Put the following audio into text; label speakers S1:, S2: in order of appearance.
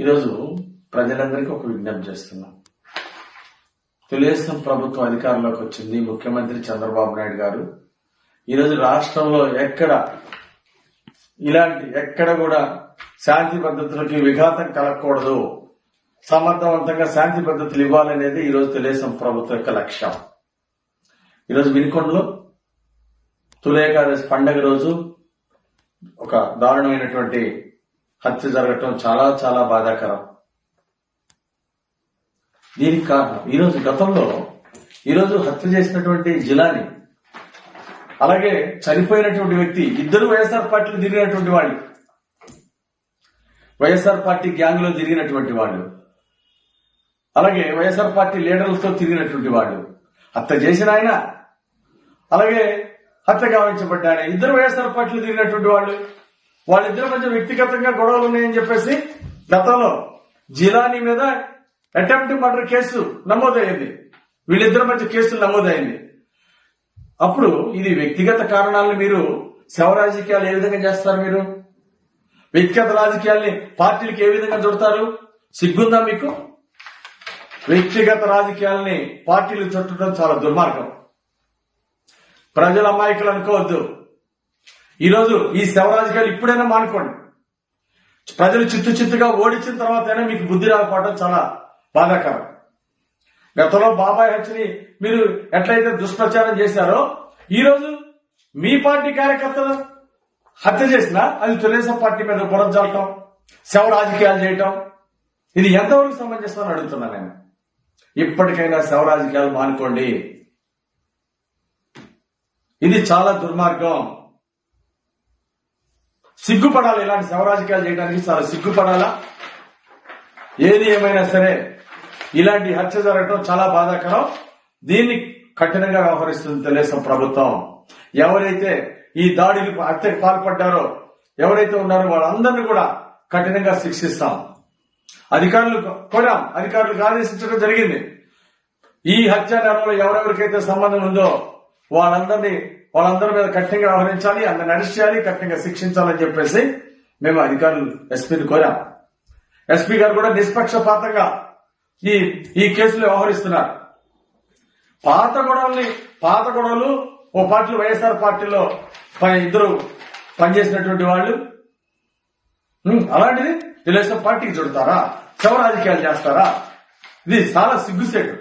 S1: ఈరోజు ప్రజలందరికీ ఒక విజ్ఞప్తి చేస్తున్నాం. తెలుగుదేశం ప్రభుత్వం అధికారంలోకి వచ్చింది. ముఖ్యమంత్రి చంద్రబాబు నాయుడు గారు ఈరోజు రాష్ట్రంలో ఎక్కడ కూడా శాంతి పద్ధతులకి విఘాతం కలగకూడదు, సమర్థవంతంగా శాంతి పద్ధతులు ఇవ్వాలనేది ఈరోజు తెలుగుదేశం ప్రభుత్వం యొక్క లక్ష్యం. ఈరోజు వినుకొండలో తొలి ఏకాదశి పండగ రోజు ఒక దారుణమైనటువంటి హత్య జరగటం చాలా చాలా బాధాకరం. దీనికి కారణం ఈరోజు హత్య చేసినటువంటి జిలాని, అలాగే చనిపోయినటువంటి వ్యక్తి ఇద్దరు వైఎస్ఆర్ పార్టీలో తిరిగినటువంటి వాళ్ళు, వైఎస్ఆర్ పార్టీ గ్యాంగ్ లో తిరిగినటువంటి వాళ్ళు, అలాగే వైఎస్ఆర్ పార్టీ లీడర్లతో తిరిగినటువంటి వాళ్ళు. హత్య చేసిన ఆయన, అలాగే హత్య గావించబడ్డ ఆయన ఇద్దరు వైఎస్ఆర్ పార్టీలో తిరిగినటువంటి వాళ్ళు. వాళ్ళిద్దరి మధ్య వ్యక్తిగతంగా గొడవలు ఉన్నాయని చెప్పేసి గతంలో జిలానీ మీద అటెంప్ట్ మర్డర్ కేసు నమోదయ్యింది. వీళ్ళిద్దరి మధ్య కేసులు నమోదైంది. అప్పుడు ఇది వ్యక్తిగత కారణాలను మీరు శవ రాజకీయాలు ఏ విధంగా చేస్తారు? మీరు వ్యక్తిగత రాజకీయాల్ని పార్టీలకు ఏ విధంగా చుడతారు? సిగ్గుందా మీకు? వ్యక్తిగత రాజకీయాలని పార్టీలు చుట్టడం చాలా దుర్మార్గం. ప్రజల అమాయకులు అనుకోవద్దు. ఈరోజు ఈ శవ రాజకీయాలు ఇప్పుడైనా మానుకోండి. ప్రజలు చిత్తుగా ఓడించిన తర్వాత అయినా మీకు బుద్ధి రాకపోవడం చాలా బాధాకరం. గతంలో బాబాయ్ హత్యని మీరు ఎట్లయితే దుష్ప్రచారం చేశారో, ఈరోజు మీ పార్టీ కార్యకర్తలు హత్య చేసినా అది తెలుగుదేశం పార్టీ మీద బురద జల్లటం, శవ రాజకీయాలు చేయటం, ఇది ఎంతవరకు సమంజసం అని అడుగుతున్నా నేను. ఇప్పటికైనా శవ రాజకీయాలు మానుకోండి. ఇది చాలా దుర్మార్గం. సిగ్గుపడాలి. ఇలాంటి శవ రాజకీయాలు చేయడానికి చాలా సిగ్గుపడాలా? ఏది ఏమైనా సరే ఇలాంటి హత్య జరగడం చాలా బాధాకరం. దీన్ని కఠినంగా వ్యవహరిస్తుంది తెలుగుదేశం ప్రభుత్వం. ఎవరైతే ఈ దాడులకు హత్యకు పాల్పడ్డారో, ఎవరైతే ఉన్నారో వాళ్ళందరినీ కూడా కఠినంగా శిక్షిస్తాం. అధికారులకు ఆదేశించడం జరిగింది. ఈ హత్య నేరంలో ఎవరెవరికైతే సంబంధం ఉందో వాళ్ళందరి మీద కఠినంగా వ్యవహరించాలి, అందరిని అరెస్ట్ చేయాలి, కఠినంగా శిక్షించాలని చెప్పేసి మేము అధికారులు ఎస్పీని కోరాం. ఎస్పీ గారు కూడా నిష్పక్షపాతంగా ఈ కేసులో వ్యవహరిస్తున్నారు. పాత గొడవలు ఓ పార్టీలో వైఎస్ఆర్ పార్టీలో ఇద్దరు పనిచేసినటువంటి వాళ్ళు, అలాంటిది తెలుగుదేశం పార్టీకి చుడతారా? శవ రాజకీయాలు చేస్తారా? ఇది చాలా సిగ్గుసేటు.